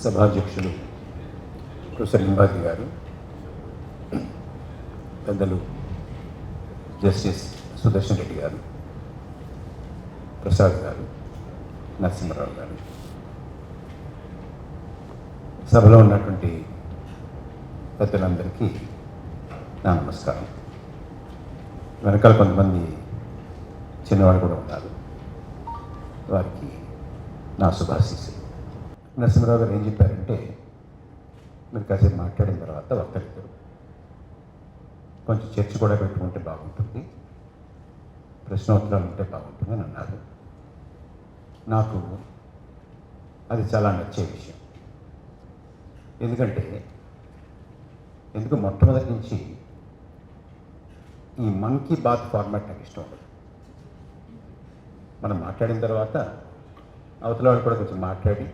సభాధ్యక్షులు ప్రొఫెసర్ లింబాద్రి గారు, పెద్దలు జస్టిస్ సుదర్శన్ రెడ్డి గారు, ప్రసాద్ గారు, నరసింహారావు గారు, సభలో ఉన్నటువంటి పెద్దలందరికీ నా నమస్కారం. వెనకాల కొంతమంది చిన్నవాళ్ళు కూడా ఉన్నారు, వారికి నా శుభాశీస్సులు. నరసింహారావు గారు ఏం చెప్పారంటే, మీరు కాసేపు మాట్లాడిన తర్వాత వక్తలిద్దరు కొంచెం చర్చ కూడా పెట్టుకుంటే బాగుంటుంది, ప్రశ్నోత్తరాలు ఉంటే బాగుంటుంది అని అన్నారు. నాకు అది చాలా నచ్చే విషయం. ఎందుకు మొట్టమొదటి నుంచి ఈ మన్ కీ బాత్ ఫార్మాట్ నాకు ఇష్టం ఉండదు. మనం మాట్లాడిన తర్వాత అవతల వాళ్ళు కూడా కొంచెం మాట్లాడి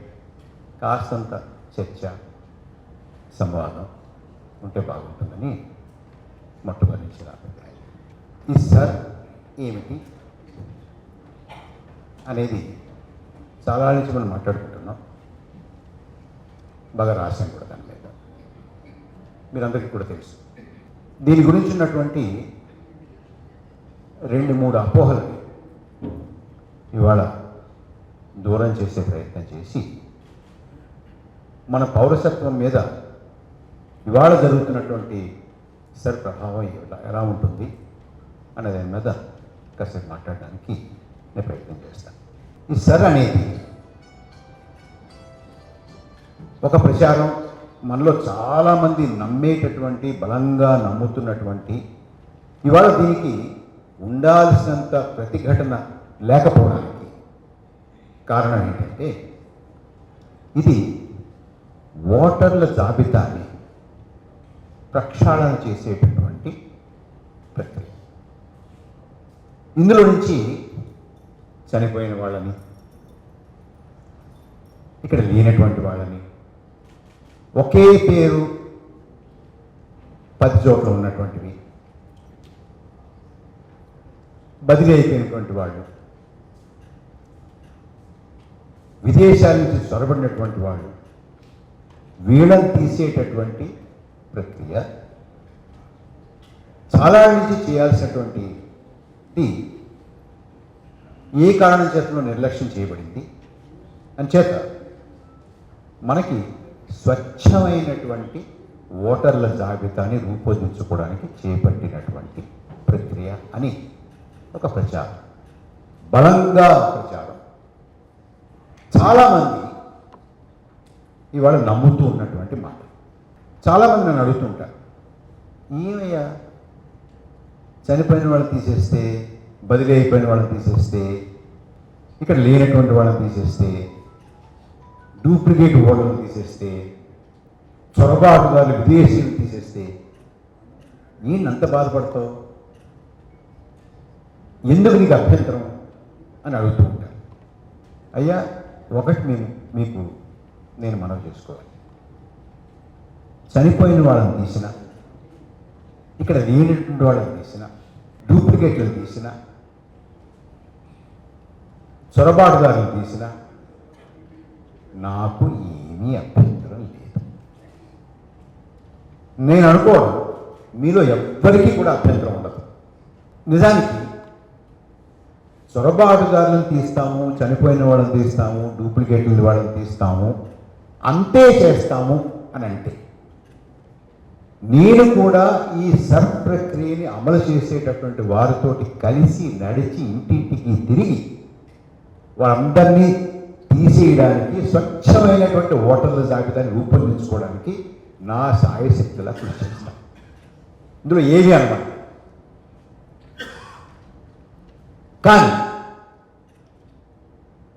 కాస్తంత చర్చ సంవాదం ఉంటే బాగుంటుందని మొట్టమొదటి నుంచి నా అభిప్రాయం. ఈ సార్ ఏమిటి అనేది చాలా నుంచి మనం మాట్లాడుకుంటున్నాం, బాగా రాశాం కూడా దాని మీద, మీరందరికీ కూడా తెలుసు. దీని గురించి ఉన్నటువంటి 2-3 అపోహలని ఇవాళ దూరం చేసే ప్రయత్నం చేసి, మన పౌరసత్వం మీద ఇవాళ జరుగుతున్నటువంటి సర్ ప్రభావం ఎలా ఉంటుంది అనే దాని మీద కాసేపు మాట్లాడడానికి నేను ప్రయత్నం చేస్తాను. ఈ సర్ అనేది ఒక ప్రచారం, మనలో చాలామంది నమ్మేటటువంటి, బలంగా నమ్ముతున్నటువంటి, ఇవాళ దీనికి ఉండాల్సినంత ప్రతిఘటన లేకపోవడానికి కారణం ఏంటంటే, ఇది ఓటర్ల జాబితాని ప్రక్షాళన చేసేటటువంటి ప్రక్రియ. ఇందులో నుంచి చనిపోయిన వాళ్ళని, ఇక్కడ లేనటువంటి వాళ్ళని, ఒకే పేరు 10 చోట్ల ఉన్నటువంటివి, బదిలీ అయిపోయినటువంటి వాళ్ళు, విదేశాల నుంచి చొరబడినటువంటి వాళ్ళు, వీళ్ళని తీసేటటువంటి ప్రక్రియ చాలా నుంచి చేయాల్సినటువంటిది ఏ కారణం చేతలో నిర్లక్ష్యం చేయబడింది అంచేత మనకి స్వచ్ఛమైనటువంటి ఓటర్ల జాబితాని రూపొందించుకోవడానికి చేపట్టినటువంటి ప్రక్రియ అని ఒక ప్రచారం, బలంగా ప్రచారం. చాలామంది ఇవాళ నమ్ముతూ ఉన్నటువంటి మాట. చాలామంది నన్ను అడుగుతుంటారు, ఏమయ్యా చనిపోయిన వాళ్ళని తీసేస్తే, బదిలీ అయిపోయిన వాళ్ళని తీసేస్తే, ఇక్కడ లేనటువంటి వాళ్ళని తీసేస్తే, డూప్లికేట్ ఓటర్లను తీసేస్తే, చొరబాటుదారులు విదేశీయులు తీసేస్తే నేను అంత బాధపడతావు, ఎందుకు నీకు అభ్యంతరం అని అడుగుతూ ఉంటాను. అయ్యా, ఒకటి మీకు నేను మనవి చేసుకోవాలి. చనిపోయిన వాళ్ళని తీసిన, ఇక్కడ లేనటువంటి వాళ్ళని తీసిన, డూప్లికేట్లను తీసిన, చొరబాటుదారులను తీసిన నాకు ఏమీ అభ్యంతరం లేదు. నేను అనుకోవడం మీలో ఎవ్వరికీ కూడా అభ్యంతరం ఉండదు. నిజానికి చొరబాటుదారులను తీస్తాము, చనిపోయిన వాళ్ళని తీస్తాము, డూప్లికేట్ల వాళ్ళని తీస్తాము, అంతే చేస్తాము అని అంటే, నేను కూడా ఈ సర్ ప్రక్రియని అమలు చేసేటటువంటి వారితోటి కలిసి నడిచి ఇంటింటికి తిరిగి వారందరినీ తీసేయడానికి, స్వచ్ఛమైనటువంటి ఓటర్ల జాబితాని రూపొందించుకోవడానికి నా సాయశక్తులా కృషి చేస్తాను. ఇందులో ఏమీ అనమాట. కానీ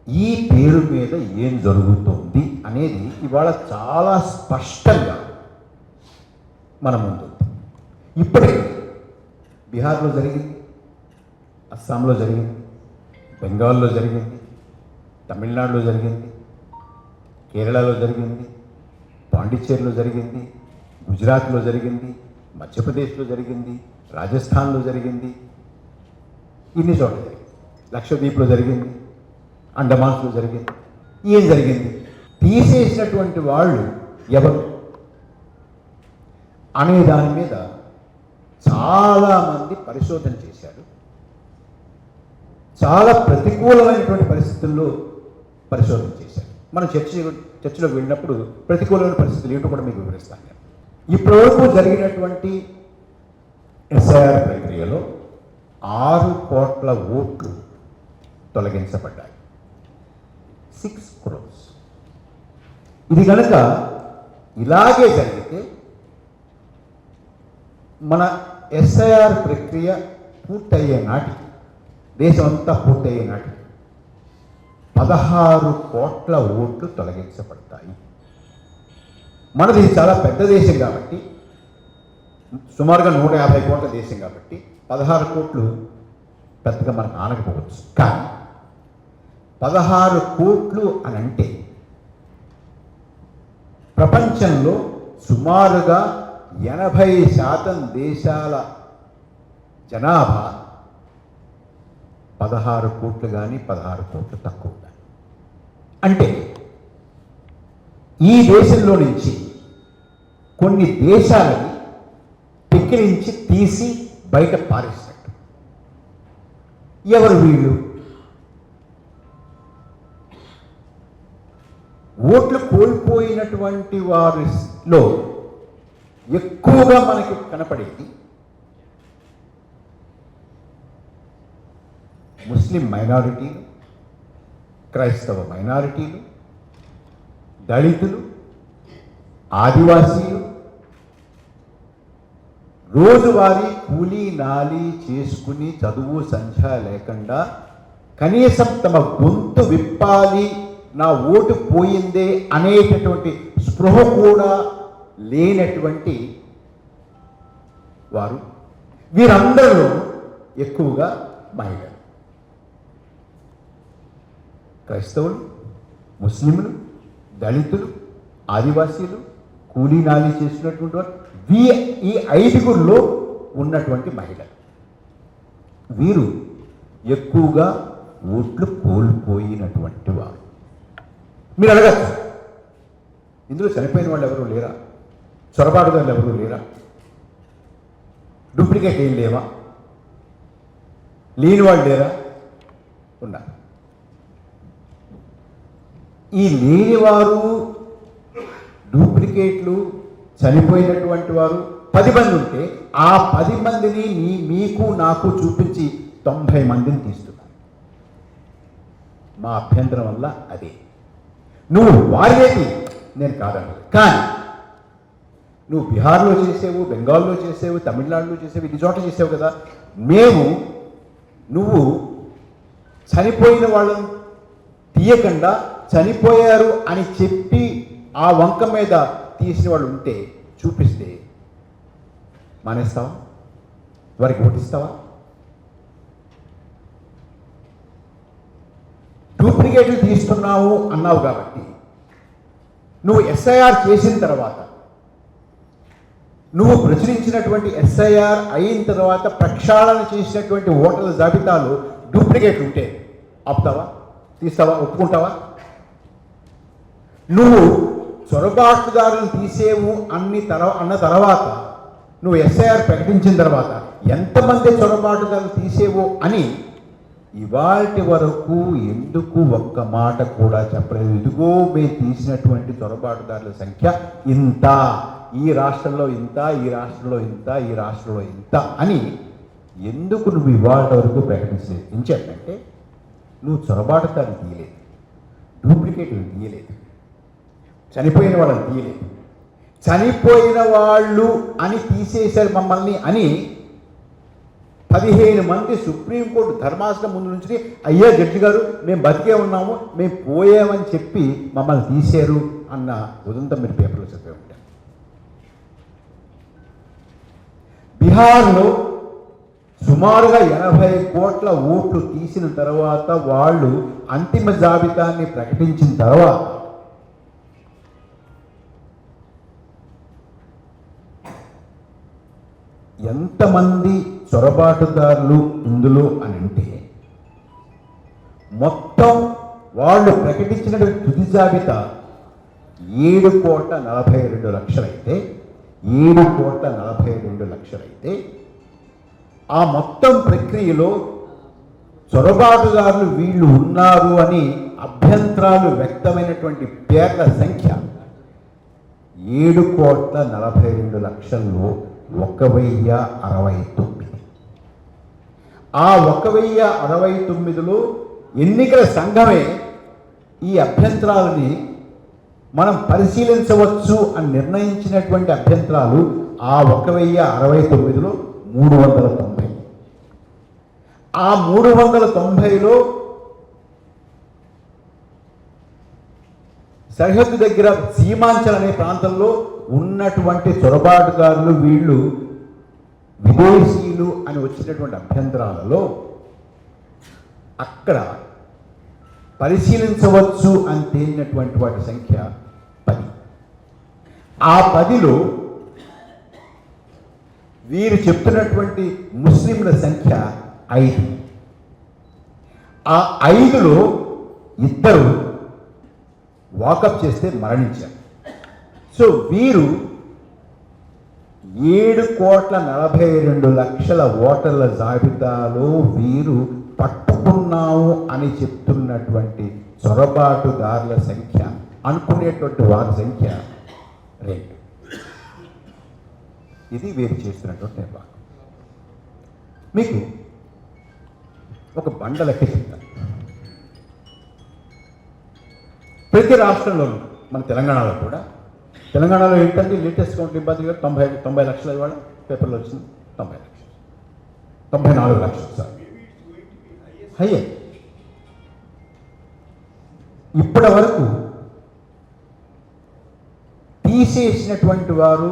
ఈ పేరు మీద ఏం జరుగుతుంది అనేది ఇవాళ చాలా స్పష్టంగా మన ముందు. ఇప్పటికీ బీహార్లో జరిగింది, అస్సాంలో జరిగింది, బెంగాల్లో జరిగింది, తమిళనాడులో జరిగింది, కేరళలో జరిగింది, పాండిచ్చేరిలో జరిగింది, గుజరాత్లో జరిగింది, మధ్యప్రదేశ్లో జరిగింది, రాజస్థాన్లో జరిగింది, ఇన్ని చోట్ల జరిగింది, లక్షద్వీప్లో జరిగింది, అండమాన్స్లో జరిగింది. ఏం జరిగింది? తీసేసినటువంటి వాళ్ళు ఎవరు అనే దాని మీద చాలామంది పరిశోధన చేశారు. చాలా ప్రతికూలమైనటువంటి పరిస్థితుల్లో పరిశోధన చేశారు. మనం చర్చలోకి వెళ్ళినప్పుడు ప్రతికూలమైన పరిస్థితులు ఏంటో కూడా మీకు వివరిస్తాను. ఇప్పటివరకు జరిగినటువంటి ఎస్ఐఆర్ ప్రక్రియలో 6 కోట్ల ఓట్లు తొలగించబడ్డాయి. 6 crores. ఇది కనుక ఇలాగే జరిగితే మన ఎస్ఐఆర్ ప్రక్రియ పూర్తయ్యే నాటికి, దేశం అంతా పూర్తయ్యే నాటికి 16 కోట్ల ఓట్లు తొలగించబడతాయి. మనది చాలా పెద్ద దేశం కాబట్టి, సుమారుగా 150 కోట్ల దేశం కాబట్టి 16 కోట్లు పెద్దగా మనకు ఆనకపోవచ్చు. కానీ 16 కోట్లు అని అంటే ప్రపంచంలో సుమారుగా 80% దేశాల జనాభా 16 కోట్లు కానీ 16 కోట్లు తక్కువ కానీ. అంటే ఈ దేశంలో నుంచి కొన్ని దేశాలని పిక్కిలించి తీసి బయట పారేసినట్టు. ఎవరు వీళ్ళు? ఓట్లు కోల్పోయినటువంటి వారిలో ఎక్కువగా మనకి కనపడేది ముస్లిం మైనారిటీలు, క్రైస్తవ మైనారిటీలు, దళితులు, ఆదివాసీలు, రోజువారీ కూలీ నాలి చేసుకుని చదువు సంఖ్య లేకుండా కనీసం తమ గొంతు విప్పాలి, నా ఓటు పోయిందే అనేటటువంటి స్పృహ కూడా లేనటువంటి వారు. వీరందరూ ఎక్కువగా మహిళలు. క్రైస్తవులు, ముస్లింలు, దళితులు, ఆదివాసీలు, కూలీ నాలి చేసినటువంటి వారు, ఈ 5గురిలో ఉన్నటువంటి మహిళలు. వీరు ఎక్కువగా ఓట్లు కోల్పోయినటువంటి వారు. మీరు అడగచ్చు, ఇందులో చనిపోయిన వాళ్ళు ఎవరు లేరా? చొరబాటుదారులు ఎవరు లేరా? డూప్లికేట్ ఏం లేవా? లేని వాళ్ళు లేరా? ఉన్నారు. ఈ లేనివారు, డూప్లికేట్లు, చనిపోయినటువంటి వారు 10 మంది ఉంటే ఆ 10 మందిని మీకు నాకు చూపించి 90 మందిని తీస్తున్నారు. మా అభ్యంతరం వల్ల అదే. నువ్వు వారివేది నేను కాదన్నది, కానీ నువ్వు బీహార్లో చేసేవు, బెంగాల్లో చేసేవు, తమిళనాడులో చేసేవు, ఇన్ని చోట్ల చేసావు కదా. నువ్వు చనిపోయిన వాళ్ళని తీయకుండా చనిపోయారు అని చెప్పి ఆ వంక మీద తీసిన వాళ్ళు ఉంటే చూపిస్తే మానేస్తావా? వారికి ఓటిస్తావా? డూప్లికేట్లు తీస్తున్నావు అన్నావు కాబట్టి నువ్వు ఎస్ఐఆర్ చేసిన తర్వాత, నువ్వు ప్రచురించినటువంటి ఎస్ఐఆర్ అయిన తర్వాత ప్రక్షాళన చేసినటువంటి ఓటర్ల జాబితాలు డూప్లికేట్లు ఉంటే ఆపుతావా? తీస్తావా? ఒప్పుకుంటావా? నువ్వు చొరబాటుదారులను తీసేవు అన్న తర్వాత నువ్వు ఎస్ఐఆర్ ప్రకటించిన తర్వాత ఎంతమంది చొరబాటుదారులు తీసేవో అని ఇవాల్టి వరకు ఎందుకు ఒక్క మాట కూడా చెప్పలేదు. ఇదిగో మేము తీసినటువంటి చొరబాటుదారుల సంఖ్య ఇంత, ఈ రాష్ట్రంలో ఇంత, ఈ రాష్ట్రంలో ఇంత, ఈ రాష్ట్రంలో ఇంత అని ఎందుకు నువ్వు ఇవాళ వరకు ప్రకటించలేదు? ఏం చెప్పంటే నువ్వు చొరబాటుదారులు తీయలేదు, డూప్లికేట్లు తీయలేదు, చనిపోయిన వాళ్ళని తీయలేదు. చనిపోయిన వాళ్ళు అని తీసేశారు మమ్మల్ని అని 15 మంది సుప్రీంకోర్టు ధర్మాసనం ముందు నుంచి, అయ్యా జడ్జి గారు మేము బతికే ఉన్నాము, మేము పోయామని చెప్పి మమ్మల్ని తీశారు అన్న ఉదంతం మీరు పేపర్లో చదివే ఉంటారు. బీహార్లో సుమారుగా 80 కోట్ల ఓట్లు తీసిన తర్వాత వాళ్ళు అంతిమ జాబితాన్ని ప్రకటించిన తర్వాత ఎంతమంది చొరబాటుదారులు ఇందులో అని అంటే, మొత్తం వాళ్ళు ప్రకటించిన తుది జాబితా 7,42,00,000 7,42,00,000 ఆ మొత్తం ప్రక్రియలో చొరబాటుదారులు వీళ్ళు ఉన్నారు అని అభ్యంతరాలు వ్యక్తమైనటువంటి పేర్ల సంఖ్య 7,42,00,000లో 1,069. ఆ 1,069లో ఎన్నికల సంఘమే ఈ అభ్యంతరాలని మనం పరిశీలించవచ్చు అని నిర్ణయించినటువంటి అభ్యంతరాలు ఆ 1,069లో 390. ఆ 390లో సరిహద్దు దగ్గర సీమాంచల్ అనే ప్రాంతంలో ఉన్నటువంటి చొరబాటుదారులు వీళ్ళు విదేశీయులు అని వచ్చినటువంటి అభ్యంతరాలలో అక్కడ పరిశీలించవచ్చు అని తేలినటువంటి వాటి సంఖ్య 10. ఆ 10లో వీరు చెప్తున్నటువంటి ముస్లింల సంఖ్య 5. ఆ 5లో 2 వాకప్ చేస్తే మరణించారు. సో వీరు 7,42,00,000 ఓటర్ల జాబితాలో వీరు పట్టుకున్నాము అని చెప్తున్నటువంటి చొరబాటుదారుల సంఖ్య అనుకునేటువంటి వారి సంఖ్య 2. ఇది వీరు చేస్తున్నటువంటి నిర్వాహం. మీకు ఒక బండ లెక్క చెప్తాను. ప్రతి రాష్ట్రంలోనూ మన తెలంగాణలో కూడా, తెలంగాణలో ఏంటంటే లేటెస్ట్ కౌంట్ ఇబ్బంది 90 లక్షల ఇవాళ పేపర్లో వచ్చింది. 90 లక్షలు 94 లక్షలు సార్ అయ్యే. ఇప్పటి వరకు తీసేసినటువంటి వారు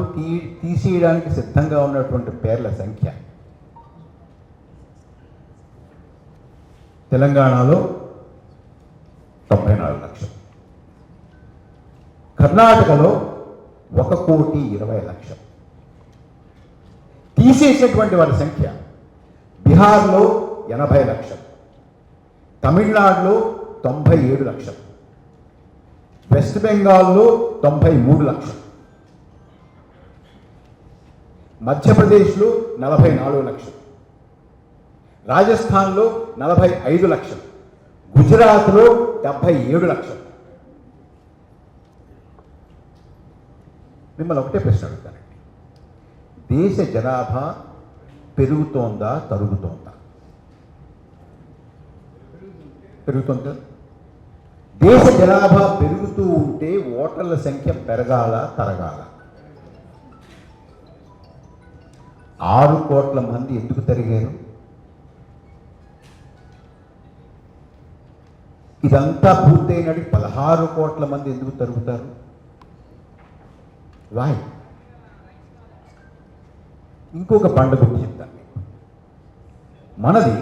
తీసేయడానికి సిద్ధంగా ఉన్నటువంటి పేర్ల సంఖ్య తెలంగాణలో 94 లక్షలు, కర్ణాటకలో 1,20,00,000. తీసేసినటువంటి వారి సంఖ్య బీహార్లో 80 లక్షలు, తమిళనాడులో 97 లక్షలు, వెస్ట్ బెంగాల్లో 93 లక్షలు, మధ్యప్రదేశ్లో 44 లక్షలు, రాజస్థాన్లో 45 లక్షలు, గుజరాత్లో 77 లక్షలు. మిమ్మల్ని ఒకటే ప్రశ్న అడుగుతానండి, దేశ జనాభా పెరుగుతోందా తరుగుతోందా? పెరుగుతుంది. దేశ జనాభా పెరుగుతూ ఉంటే ఓటర్ల సంఖ్య పెరగాల తరగాల? 6 కోట్ల మంది ఎందుకు తరిగారు? ఇదంతా పూర్తయినది 16 కోట్ల మంది ఎందుకు తరుగుతారు? వాయ్? ఇంకొక పండుగ చెప్తాను మీకు. మనది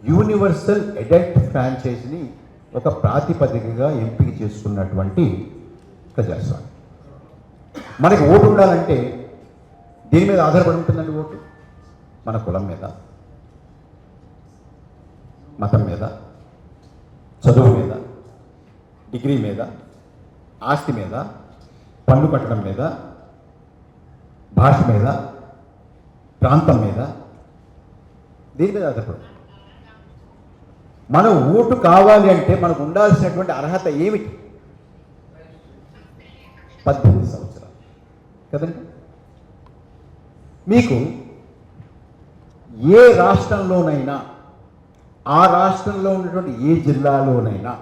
యూనివర్సల్ అడల్ట్ ఫ్రాంచైజీని ఒక ప్రాతిపదికగా ఎంపిక చేసుకున్నటువంటి ప్రజాస్వామ్యం. మనకి ఓటు ఉండాలంటే దేని మీద ఆధారపడి ఉంటుందండి ఓటు? మన కులం మీద, మతం మీద, చదువు మీద, డిగ్రీ మీద, ఆస్తి మీద, పన్ను కట్టడం మీద, భాష మీద, ప్రాంతం మీద, దీని మీద ఆధారపడి. మన ఓటు కావాలి అంటే మనకు ఉండాల్సినటువంటి అర్హత ఏమిటి? 18 సంవత్సరాలు కదండి. మీకు ఏ రాష్ట్రంలోనైనా, ఆ రాష్ట్రంలో ఉన్నటువంటి ఏ జిల్లాలోనైనా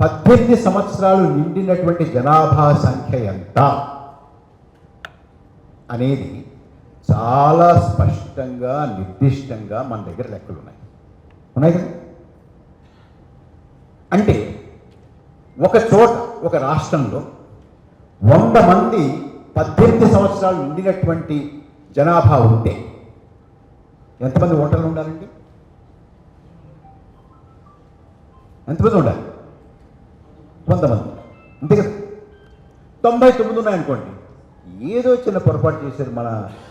18 సంవత్సరాలు నిండినటువంటి జనాభా సంఖ్య ఎంత అనేది చాలా స్పష్టంగా నిర్దిష్టంగా మన దగ్గర లెక్కలు ఉన్నాయి కదా. అంటే ఒక చోట, ఒక రాష్ట్రంలో 100 మంది 18 సంవత్సరాలు నిండినటువంటి జనాభా ఉంటే ఎంతమంది ఓటర్లు ఉండాలండి? ఎంతమంది ఉండాలి? 100 మంది, అంతే కదా. 99 ఉన్నాయనుకోండి, ఏదో చిన్న పొరపాటు చేశారు,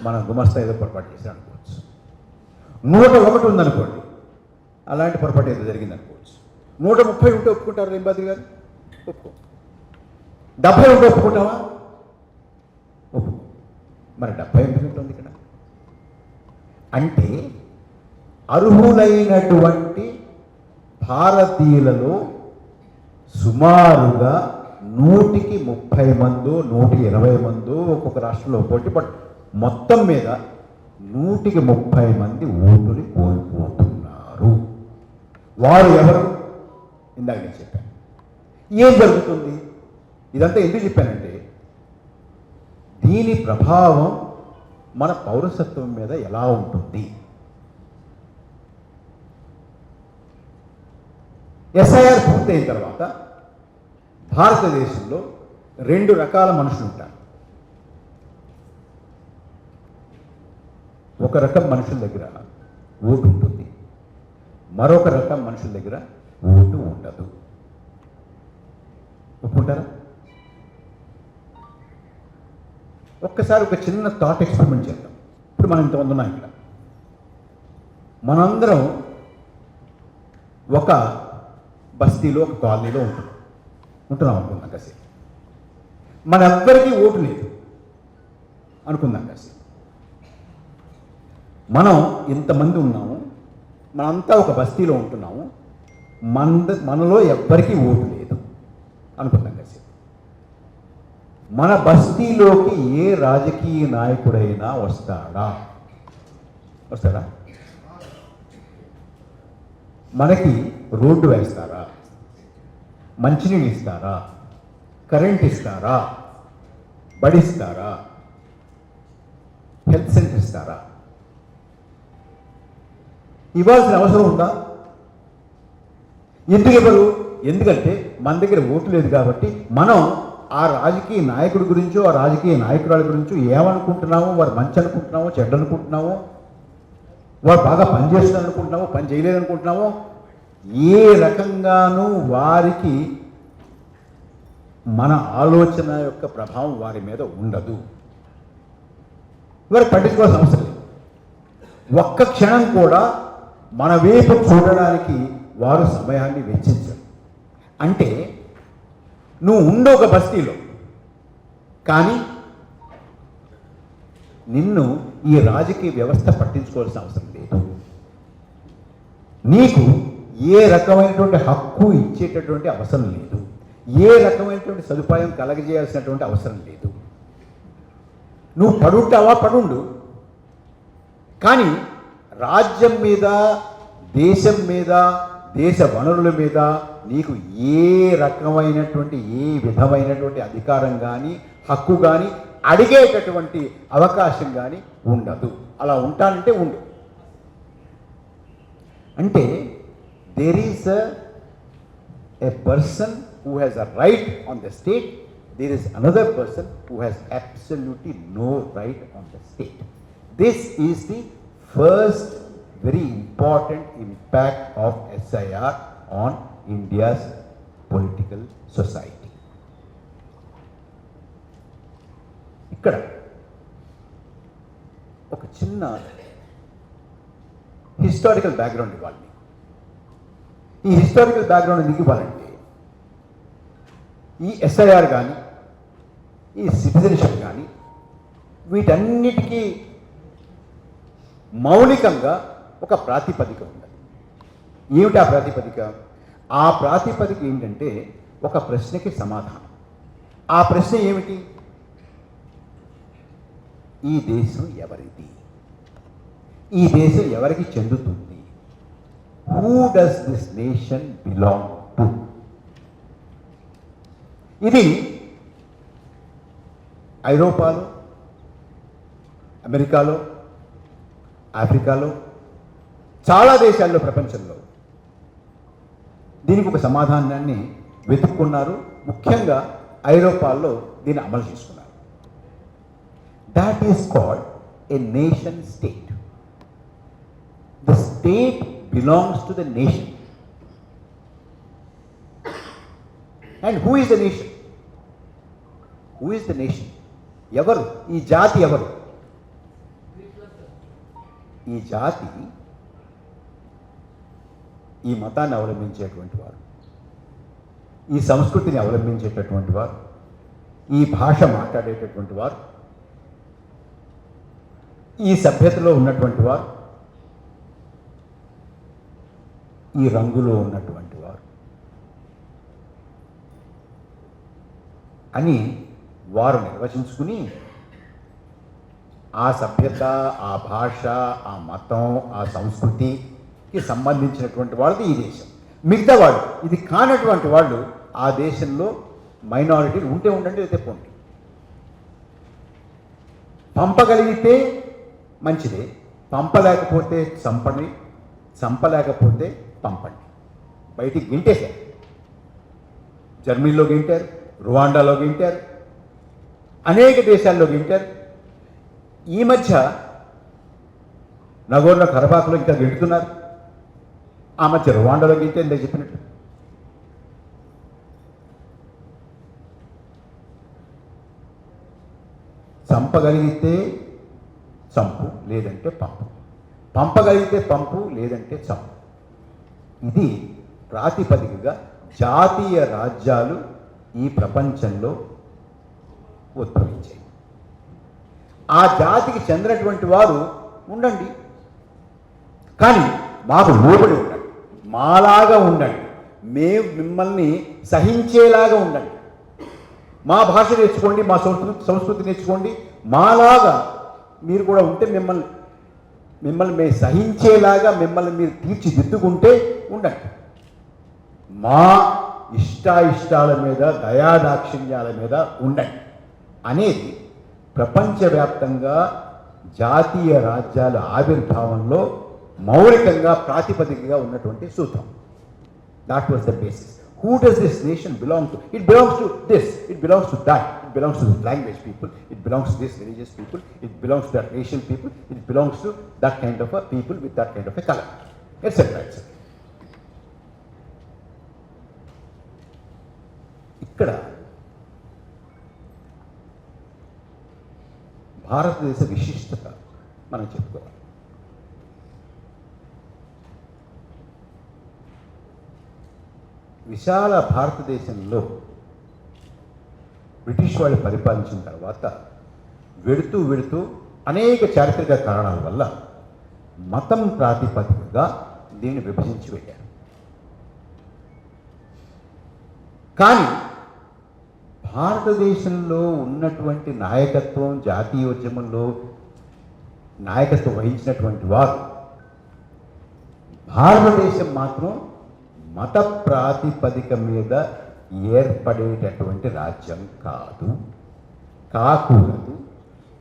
మన గుమస్తా ఏదో పొరపాటు చేశారు అనుకోవచ్చు. 101 ఉందనుకోండి, అలాంటి పొరపాటు ఏదో జరిగింది అనుకోవచ్చు. 130 ఉంటే ఒప్పుకుంటారు లింబాద్రి గారు? ఒప్పుకో. 70 ఉంటే ఒప్పుకుంటావా? ఒప్పుకో. మరి 70 ఎందుకు ఉంటుంది ఇక్కడ? అంటే అర్హులైనటువంటి భారతీయులలో సుమారుగా 130 మందో 120 మందో ఒక్కొక్క రాష్ట్రంలో పోటీ, బట్ మొత్తం మీద 130 మంది ఓటుని కోల్పోతున్నారు. వారు ఎవరు? ఇందాక నేను చెప్పాను. ఏం జరుగుతుంది? ఇదంతా ఎందుకు చెప్పానంటే దీని ప్రభావం మన పౌరసత్వం మీద ఎలా ఉంటుంది? ఎస్ఐఆర్ పూర్తయిన తర్వాత భారతదేశంలో 2 రకాల మనుషులు ఉంటారు. ఒక రకం మనుషుల దగ్గర ఓటు ఉంటుంది, మరొక రకం మనుషుల దగ్గర ఓటు ఉండదు. ఒప్పుకుంటారా? ఒక్కసారి ఒక చిన్న థాట్ ఎక్స్పెరిమెంట్ చేద్దాం. ఇప్పుడు మనం ఇంతమంది ఉన్నాం ఇక్కడ, మనందరం ఒక బస్తీలో ఒక కాలనీలో ఉంటున్నాం అనుకుందాం కాసేపు. మనందరికీ ఓటు లేదు అనుకుందాం కాసేపు. మనం ఇంతమంది ఉన్నాము, మనంతా ఒక బస్తీలో ఉంటున్నాము, మనలో ఎవ్వరికీ ఓటు లేదు అనుకుందాం కాసేపు. మన బస్తీలోకి ఏ రాజకీయ నాయకుడైనా వస్తాడా? మనకి రోడ్డు వేస్తారా? మంచినీళ్ళు ఇస్తారా? కరెంట్ ఇస్తారా? బడిస్తారా? హెల్త్ సెంటర్ ఇస్తారా? ఇవ్వాల్సిన అవసరం ఉందా? ఎందుకు ఇవ్వరు? ఎందుకంటే మన దగ్గర ఓటు లేదు కాబట్టి మనం ఆ రాజకీయ నాయకుడి గురించో ఆ రాజకీయ నాయకురాల గురించో ఏమనుకుంటున్నామో, వారు మంచి అనుకుంటున్నామో చెడ్డ అనుకుంటున్నామో, వారు బాగా పనిచేస్తున్నారు అనుకుంటున్నామో పని చేయలేదు అనుకుంటున్నామో, ఏ రకంగానూ వారికి మన ఆలోచన యొక్క ప్రభావం వారి మీద ఉండదు. వారికి పట్టించుకోవాల్సిన అవసరం లేదు. ఒక్క క్షణం కూడా మన వైపు చూడడానికి వారు సమయాన్ని వెచ్చించరు. అంటే నువ్వు ఉండు ఒక బస్తీలో, కానీ నిన్ను ఈ రాజకీయ వ్యవస్థ పట్టించుకోవాల్సిన అవసరం లేదు. నీకు ఏ రకమైనటువంటి హక్కు ఇచ్చేటటువంటి అవసరం లేదు, ఏ రకమైనటువంటి సదుపాయం కలగజేయాల్సినటువంటి అవసరం లేదు. నువ్వు పడుంటావా? పడుండు. కానీ రాజ్యం మీద, దేశం మీద, దేశ వనరుల మీద నీకు ఏ రకమైనటువంటి ఏ విధమైనటువంటి అధికారం కానీ హక్కు కానీ అడిగేటటువంటి అవకాశం కానీ ఉండదు. అలా ఉంటానంటే ఉండు. అంటే there is a person who has a right on the state, there is another person who has absolutely no right on the state. This is the first very important impact of SIR on India's political society. ఇక్కడ ఒక చిన్న historical background ఇవ్వాలి. ఈ historical background ఎందుకు ఇవ్వాలంటే ఈ SIR కానీ ఈ సిటిజన్షిప్ కానీ వీటన్నిటికీ మౌలికంగా ఒక ప్రాతిపదిక ఉంది. ఏమిటి ఆ ప్రాతిపదిక? ఆ ప్రాతిపదిక ఏంటంటే ఒక ప్రశ్నకి సమాధానం. ఆ ప్రశ్న ఏమిటి? ఈ దేశం ఎవరిది? ఈ దేశం ఎవరికి చెందుతుంది? Who does this nation belong to? ఇది ఐరోపాలో, అమెరికాలో, ఆఫ్రికాలో, చాలా దేశాల్లో ప్రపంచంలో దీనికి ఒక సమాధానాన్ని వెతుక్కున్నారు. ముఖ్యంగా ఐరోపాలో దీన్ని అమలు చేసుకున్నారు. That is called a nation state. The state belongs to the nation. And who is the nation? Who is the nation? ఎవరు ఈ జాతి? ఎవరు ఈ జాతి? ఈ మతాన్ని అవలంబించేటువంటి వారు. ఈ సంస్కృతిని అవలంబించేటటువంటి వారు, ఈ భాష మాట్లాడేటటువంటి వారు, ఈ సభ్యతలో ఉన్నటువంటి వారు, ఈ రంగులో ఉన్నటువంటి వారు అని వారు నిర్వచించుకుని ఆ సభ్యత, ఆ భాష, ఆ మతం, ఆ సంస్కృతికి సంబంధించినటువంటి వాళ్ళది ఈ దేశం. మిగతా వాళ్ళు, ఇది కానటువంటి వాళ్ళు ఆ దేశంలో మైనారిటీలు ఉంటే ఉండండి, అయితే పోండి. పంపగలిగితే మంచిదే, పంపలేకపోతే చంపండి, చంపలేకపోతే పంపండి. బయటికి గింటేశారు. జర్మనీలో గింటారు, రువాండాలో గింటారు, అనేక దేశాల్లో గింటారు. ఈ మధ్య నగోర్నో కరబాకులో ఇంకా గింటుతున్నారు. ఆ మధ్య రువాండాలో గింటే నేను చెప్పినట్టు. చంపగలిగితే చంపు, లేదంటే పంపు. పంపగలిగితే పంపు, లేదంటే చంపు. ఇది ప్రాతిపదికగా జాతీయ రాజ్యాలు ఈ ప్రపంచంలో ఉద్భవించాయి. ఆ జాతికి చెందినటువంటి వారు ఉండండి, కానీ మాకు లోబడి ఉండండి, మాలాగా ఉండండి, మేము మిమ్మల్ని సహించేలాగా ఉండండి. మా భాష నేర్చుకోండి, మా సంస్కృతి నేర్చుకోండి, మాలాగా మీరు కూడా ఉంటే మిమ్మల్ని మేము సహించేలాగా మిమ్మల్ని మీరు తీర్చిదిద్దుకుంటే ఉండండి. మా ఇష్టాయిష్టాల మీద, దయాదాక్షిణ్యాల మీద ఉండండి అనేది ప్రపంచవ్యాప్తంగా జాతీయ రాజ్యాల ఆవిర్భావంలో మౌలికంగా ప్రాతిపదికగా ఉన్నటువంటి సూత్రం. That was the basis. Who does this nation belong to? It belongs to this, it belongs to that, it belongs to the language people, it belongs to this religious people, it belongs to that racial people, it belongs to that kind of a people with that kind of a color, etc. etc. ఇక్కడ భారతదేశ విశిష్టత మనం చెప్పుకోవాలి. విశాల భారతదేశంలో British వాళ్ళు పరిపాలించిన తర్వాత వెడుతూ అనేక చారిత్రక కారణాల వల్ల మతం ప్రాతిపదికగా దీన్ని విభజించి వెళ్ళారు. కానీ భారతదేశంలో ఉన్నటువంటి నాయకత్వం, జాతీయోద్యమంలో నాయకత్వం వహించినటువంటి వారు భారతదేశం మాత్రం మత ప్రాతిపదిక మీద ఏర్పడేటటువంటి రాజ్యం కాకూడదు.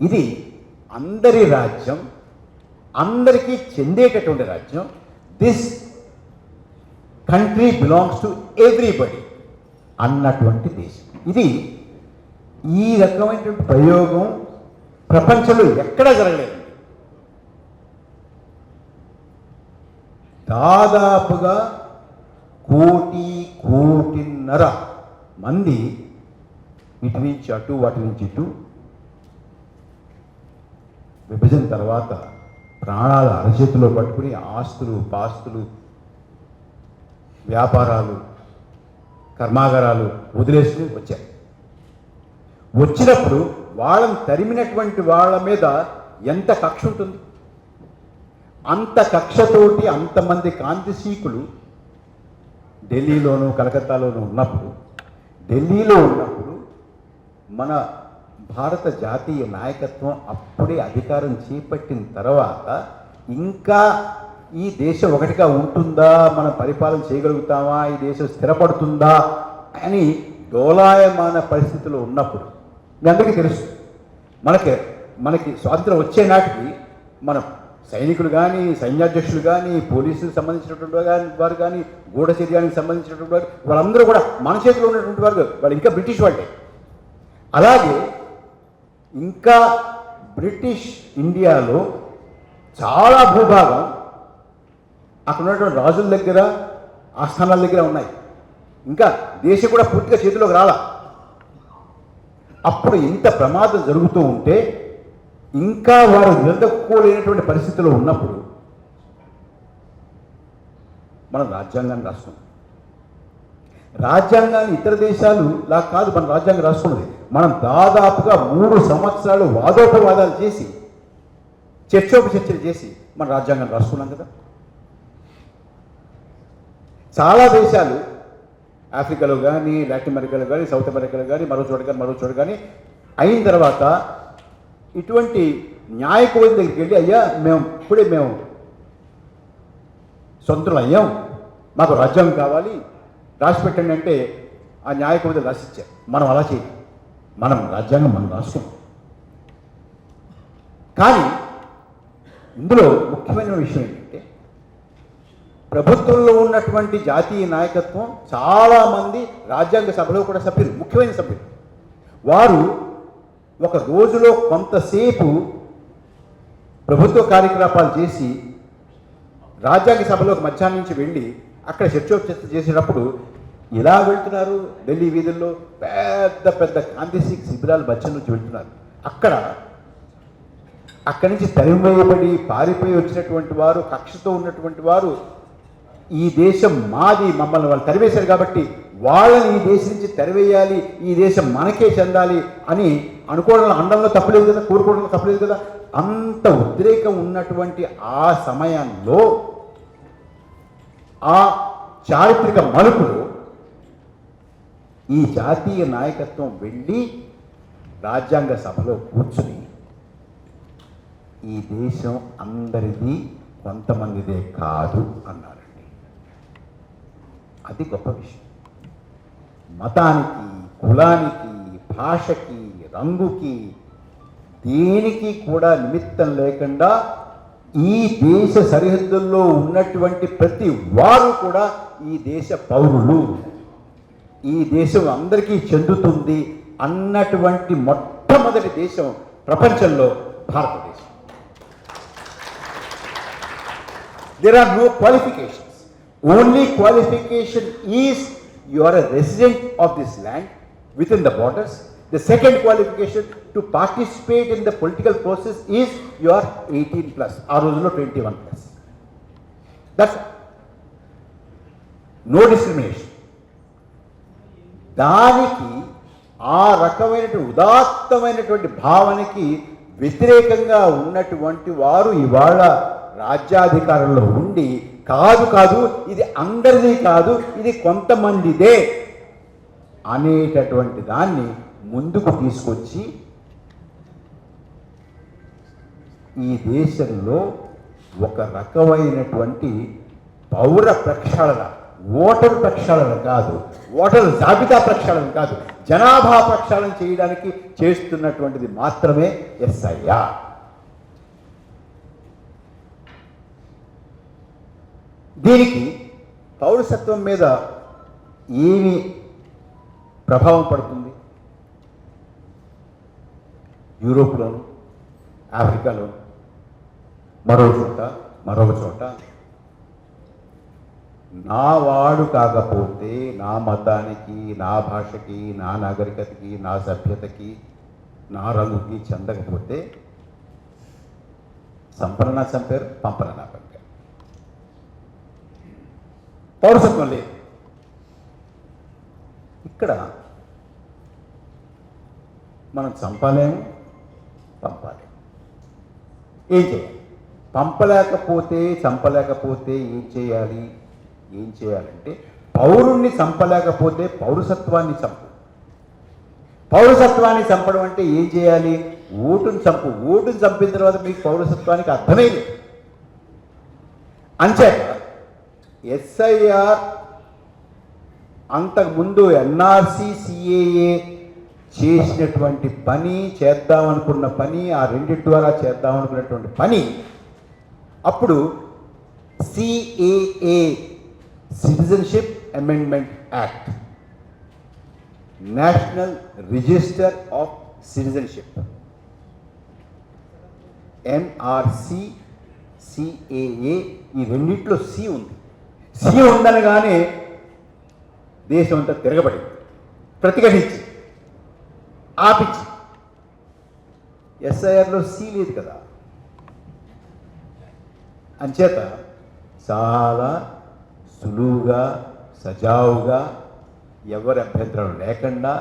ఇది అందరి రాజ్యం, అందరికీ చెందేటటువంటి రాజ్యం. This country belongs to everybody అన్నటువంటి దేశం. ఇది ఈ రకమైనటువంటి ప్రయోగం ప్రపంచంలో ఎక్కడా జరగలేదు. దాదాపుగా 1.5 కోటి మంది ఇటు నుంచి అటు, వాటి నుంచి ఇటు విభజన తర్వాత ప్రాణాల అరచేతిలో పట్టుకుని ఆస్తులు, పాస్తులు, వ్యాపారాలు, కర్మాగారాలు వదిలేసుకుని వచ్చారు. వచ్చినప్పుడు వాళ్ళని తరిమినటువంటి వాళ్ళ మీద ఎంత కక్ష ఉంటుంది? అంత కక్షతోటి అంతమంది కాంతిసీకులు ఢిల్లీలోను, కలకత్తాలోనూ ఉన్నప్పుడు, ఢిల్లీలో ఉన్నప్పుడు మన భారత జాతీయ నాయకత్వం అప్పుడే అధికారం చేపట్టిన తర్వాత ఇంకా ఈ దేశం ఒకటిగా ఉంటుందా, మన పరిపాలన చేయగలుగుతామా, ఈ దేశం స్థిరపడుతుందా అని డోలాయమాన పరిస్థితులు ఉన్నప్పుడు మీ అందరికీ తెలుసు, మనకి స్వాతంత్రం వచ్చే నాటికి మన సైనికులు కానీ, సైన్యాధ్యక్షులు కానీ, పోలీసులకు సంబంధించినటువంటి వారు కానీ, గూఢచర్యానికి సంబంధించినటువంటి వారు, వాళ్ళందరూ కూడా మన చేతిలో ఉన్నటువంటి వారు, వాళ్ళు ఇంకా బ్రిటిష్ వాళ్ళే. అలాగే ఇంకా బ్రిటిష్ ఇండియాలో చాలా భూభాగం అక్కడ ఉన్నటువంటి రాజుల దగ్గర, ఆస్థానాల దగ్గర ఉన్నాయి. ఇంకా దేశం కూడా పూర్తిగా చేతిలోకి రాలా. అప్పుడు ఇంత ప్రమాదం జరుగుతూ ఉంటే, ఇంకా వారు నిలదొక్కుకోలేనటువంటి పరిస్థితిలో ఉన్నప్పుడు మనం రాజ్యాంగాన్ని రాస్తున్నాం. రాజ్యాంగాన్ని ఇతర దేశాలు లా కాదు మన రాజ్యాంగం రాసుకున్నది. మనం దాదాపుగా 3 సంవత్సరాలు వాదోపవాదాలు చేసి చర్చోపచర్చలు చేసి మన రాజ్యాంగాన్ని రాసుకున్నాం కదా. చాలా దేశాలు ఆఫ్రికాలో కానీ, లాటిన్ అమెరికాలో కానీ, సౌత్ అమెరికాలో కానీ, మరో చోట కానీ అయిన తర్వాత ఇటువంటి న్యాయ కోవిధి దగ్గరికి వెళ్ళి, అయ్యా మేము సొంతలు అయ్యాం, మాకు రాజ్యాంగం కావాలి రాసి పెట్టండి అంటే ఆ న్యాయ కోవిధి రాసిచ్చారు. మనం అలా చేయాలి, మనం రాజ్యాంగం మనం రాసుకున్నాం. కానీ ఇందులో ముఖ్యమైన విషయం ఏంటంటే, ప్రభుత్వంలో ఉన్నటువంటి జాతీయ నాయకత్వం చాలామంది రాజ్యాంగ సభలో కూడా సభ్యులు, ముఖ్యమైన సభ్యులు. వారు ఒక రోజులో కొంతసేపు ప్రభుత్వ కార్యకలాపాలు చేసి రాజ్యాంగ సభలోకి మధ్యాహ్నం నుంచి వెళ్ళి అక్కడ చర్చోపచర్చ చేసేటప్పుడు ఇలా వెళ్తున్నారు. ఢిల్లీ వీధుల్లో పెద్ద పెద్ద గాంధీ శిబిరాలు మధ్య నుంచి వెళ్తున్నారు. అక్కడి నుంచి తరిమేయబడి పారిపోయి వచ్చినటువంటి వారు, కక్షతో ఉన్నటువంటి వారు, ఈ దేశం మాది, మమ్మల్ని వాళ్ళు తరివేశారు కాబట్టి వాళ్ళని ఈ దేశం నుంచి తరివేయాలి, ఈ దేశం మనకే చెందాలి అని అనుకోవడంలో అండంలో తప్పలేదు కదా, కోరుకోవడంలో తప్పలేదు కదా. అంత ఉద్రేకం ఉన్నటువంటి ఆ సమయంలో ఆ చారిత్రక మలుపులో ఈ జాతీయ నాయకత్వం వెళ్ళి రాజ్యాంగ సభలో కూర్చుని ఈ దేశం అందరిది, కొంతమందిదే కాదు అన్నారండి. అది గొప్ప విషయం. మతానికి, కులానికి, భాషకి, రంగుకి, దేనికి కూడా నిమిత్తం లేకుండా ఈ దేశ సరిహద్దుల్లో ఉన్నటువంటి ప్రతి వారు కూడా ఈ దేశ పౌరులు, ఈ దేశం అందరికీ చెందుతుంది అన్నటువంటి మొట్టమొదటి దేశం ప్రపంచంలో భారతదేశం. There are no qualifications. Only qualification is you are a resident of this land within the borders. The second qualification to participate in the political process is you are 18 plus, or 21 plus. That's no discrimination. దానికి ఆ రకమైనటువంటి ఉదాత్తమైనటువంటి భావనకి వ్యతిరేకంగా ఉన్నటువంటి వారు ఇవాళ రాజ్యాధికారంలో ఉండి కాదు ఇది అందరిది కాదు, ఇది కొంతమందిదే అనేటటువంటి దాన్ని ముందుకు తీసుకొచ్చి ఈ దేశంలో ఒక రకమైనటువంటి పౌర ప్రక్షాళన, ఓటరు ప్రక్షాళన కాదు, ఓటరు జాబితా ప్రక్షాళన కాదు, జనాభా ప్రక్షాళన చేయడానికి చేస్తున్నటువంటిది మాత్రమే ఎస్ఐఆర్. దీనికి పౌరసత్వం మీద ఏమి ప్రభావం పడుతుంది? యూరోప్లోను, ఆఫ్రికాలోను, మరొక చోట నా వాడు కాకపోతే, నా మతానికి, నా భాషకి, నా నాగరికతకి, నా సభ్యతకి, నా రంగుకి చెందకపోతే సంపన్న చంపారు, పంపన పంపారు. పౌరసత్వం లేదు. ఇక్కడ మనం చంపలేము, పంపాలి. ఏం చేయాలి? చంపలేకపోతే ఏం చేయాలంటే పౌరుణ్ణి చంపలేకపోతే పౌరసత్వాన్ని చంపు. పౌరసత్వాన్ని చంపడం అంటే ఏం చేయాలి? ఓటుని చంపు. ఓటుని చంపిన తర్వాత మీకు పౌరసత్వానికి అర్థమే లేదు. అంచేత ఎస్ఐఆర్ అంతకుముందు ఎన్ఆర్సి, సిఏఏ చేసినటువంటి పని, చేద్దామనుకున్న పని, ఆ రెండింటి ద్వారా చేద్దామనుకున్నటువంటి పని అప్పుడు CAA, citizenship amendment act, national register of citizenship, NRC, CAA, ఈ రెండిట్లో సి ఉంది. సి ఉందనగానే దేశం అంతా తిరగబడింది, ప్రతిఘటించి ఆపించి. ఎస్ఐఆర్లో సి లేదు కదా. అంచేత చాలా సులువుగా, సజావుగా ఎవరి అభ్యంతరం లేకుండా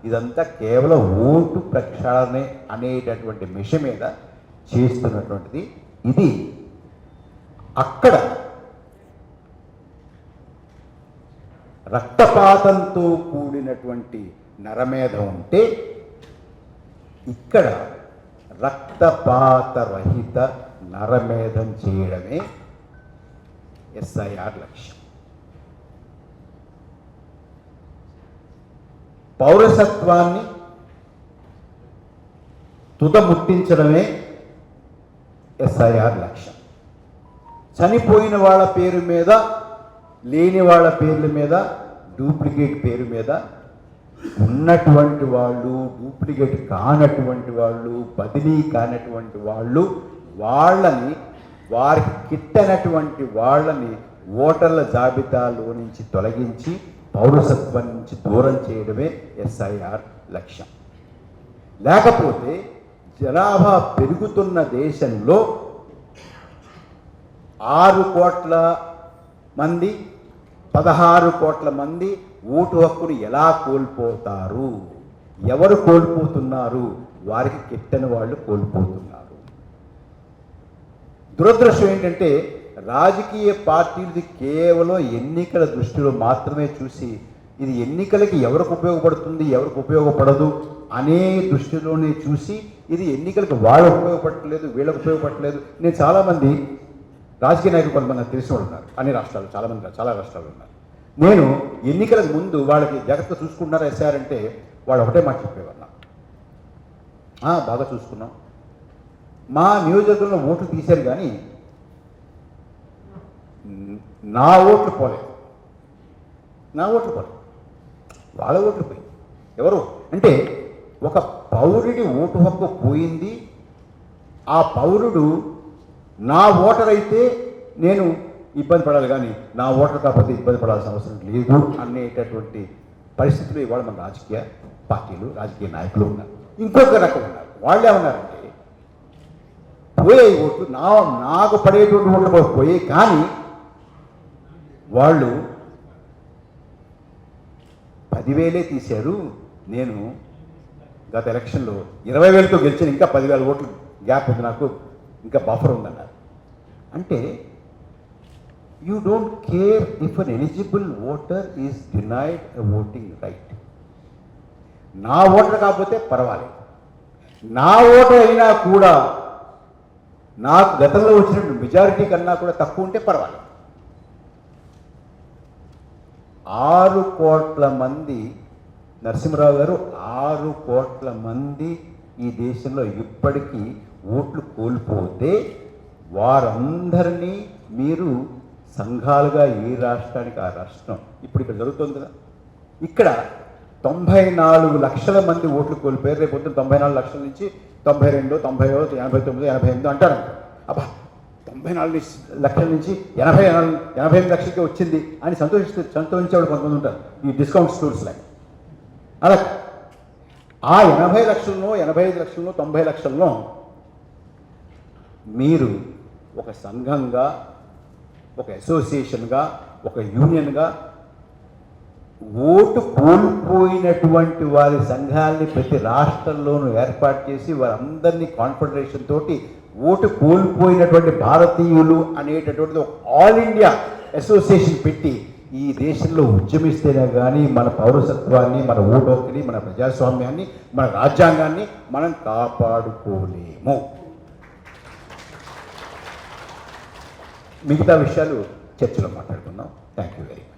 ఇదంతా కేవలం ఓటు ప్రక్షాళన అనేటటువంటి విషయం మీద చేస్తున్నటువంటిది. ఇది అక్కడ రక్తపాతంతో కూడినటువంటి నరమేధం ఉంటే ఇక్కడ రక్తపాతరహిత నరమేధం చేయడమే ఎస్ఐఆర్ లక్ష్యం. పౌరసత్వాన్ని తుదముట్టించడమే ఎస్ఐఆర్ లక్ష్యం. చనిపోయిన వాళ్ళ పేరు మీద, లేని వాళ్ళ పేర్ల మీద, డూప్లికేట్ పేరు మీద ఉన్నటువంటి వాళ్ళు, డూప్లికేట్ కానటువంటి వాళ్ళు, బదిలీ కానటువంటి వాళ్ళు, వాళ్ళని వారికి కిట్టనటువంటి వాళ్ళని ఓటర్ల జాబితాలో నుంచి తొలగించి పౌరసత్వం నుంచి దూరం చేయడమే ఎస్ఐఆర్ లక్ష్యం. లేకపోతే జనాభా పెరుగుతున్న దేశంలో 6 కోట్ల మంది 16 కోట్ల మంది ఓటు హక్కును ఎలా కోల్పోతారు? ఎవరు కోల్పోతున్నారు? వారికి కిట్టని వాళ్ళు కోల్పోతున్నారు. దురదృష్టం ఏంటంటే రాజకీయ పార్టీలది కేవలం ఎన్నికల దృష్టిలో మాత్రమే చూసి ఇది ఎన్నికలకి ఎవరికి ఉపయోగపడుతుంది, ఎవరికి ఉపయోగపడదు అనే దృష్టిలోనే చూసి ఇది ఎన్నికలకు వాళ్ళకు ఉపయోగపడట్లేదు, వీళ్ళకు ఉపయోగపడట్లేదు. నేను చాలామంది రాజకీయ నాయకులు కొంతమంది తెలిసిన వాళ్ళు ఉన్నారు, అన్ని రాష్ట్రాలు, చాలా రాష్ట్రాలు ఉన్నారు. నేను ఎన్నికలకు ముందు వాళ్ళకి జాగ్రత్తగా చూసుకుంటున్నారా ఎస్ఆర్ అంటే వాళ్ళు ఒకటే మాట చెప్పేవారు నాకు, బాగా చూసుకున్నాం, మా నియోజకవర్గంలో ఓట్లు తీశారు కానీ నా ఓట్లు పోలేదు, వాళ్ళ ఓట్లు పోయి. ఎవరు అంటే ఒక పౌరుడి ఓటు హక్కు పోయింది, ఆ పౌరుడు నా ఓటర్ అయితే నేను ఇబ్బంది పడాలి కానీ నా ఓటర్ కాకపోతే ఇబ్బంది పడాల్సిన అవసరం లేదు అనేటటువంటి పరిస్థితులు ఇవాళ మన రాజకీయ పార్టీలు, రాజకీయ నాయకులు ఉన్నారు. ఇంకొక రకం ఉన్నారు, వాళ్ళు ఏమన్నారంటే పోయే ఓట్లు నాకు పడేటువంటి ఓట్లు పోయాయి కానీ వాళ్ళు 10,000 తీశారు, నేను గత ఎలక్షన్లో 20,000తో గెలిచాను, ఇంకా 10,000 ఓట్లు గ్యాప్ ఉంది, నాకు ఇంకా బఫర్ ఉందన్నారు. అంటే you don't care if an eligible voter is denied a voting right. నా ఓటర్ కాకపోతే పర్వాలేదు, నా ఓటర్ అయినా కూడా నాకు గతంలో వచ్చిన మెజారిటీ కన్నా కూడా తక్కువ ఉంటే పర్వాలేదు. 6 కోట్ల మంది, నరసింహరావు గారు, 6 కోట్ల మంది ఈ దేశంలో ఇప్పటికీ ఓట్లు కోల్పోతే వారందరినీ మీరు సంఘాలుగా ఏ రాష్ట్రానికి ఆ రాష్ట్రం, ఇప్పుడు ఇక్కడ జరుగుతుంది కదా, ఇక్కడ 94 లక్షల మంది ఓట్లు కోల్పోయారు. రేపు పొద్దున్న 94 లక్షల నుంచి 92, 90, 89, 88 అంటారు. అబ్బా 94 లక్షల నుంచి 88 లక్షలకే వచ్చింది అని సంతోషించేవాడు కొంతమంది ఉంటారు ఈ డిస్కౌంట్ స్టోర్స్ లాగా. అలా ఆ 80 లక్షలను, 85 లక్షలను, 90 లక్షలను మీరు ఒక సంఘంగా, ఒక అసోసియేషన్గా, ఒక యూనియన్గా ఓటు కోల్పోయినటువంటి వారి సంఘాలని ప్రతి రాష్ట్రంలోనూ ఏర్పాటు చేసి వారందరినీ కాన్ఫెడరేషన్ తోటి ఓటు కోల్పోయినటువంటి భారతీయులు అనేటటువంటిది ఒక ఆల్ ఇండియా అసోసియేషన్ పెట్టి ఈ దేశంలో ఉద్యమిస్తేనే కానీ మన పౌరసత్వాన్ని, మన ఓటు హక్కుని, మన ప్రజాస్వామ్యాన్ని, మన రాజ్యాంగాన్ని మనం కాపాడుకోలేము. మిగతా విషయాలు చర్చలో మాట్లాడుకుందాం. Thank you very much.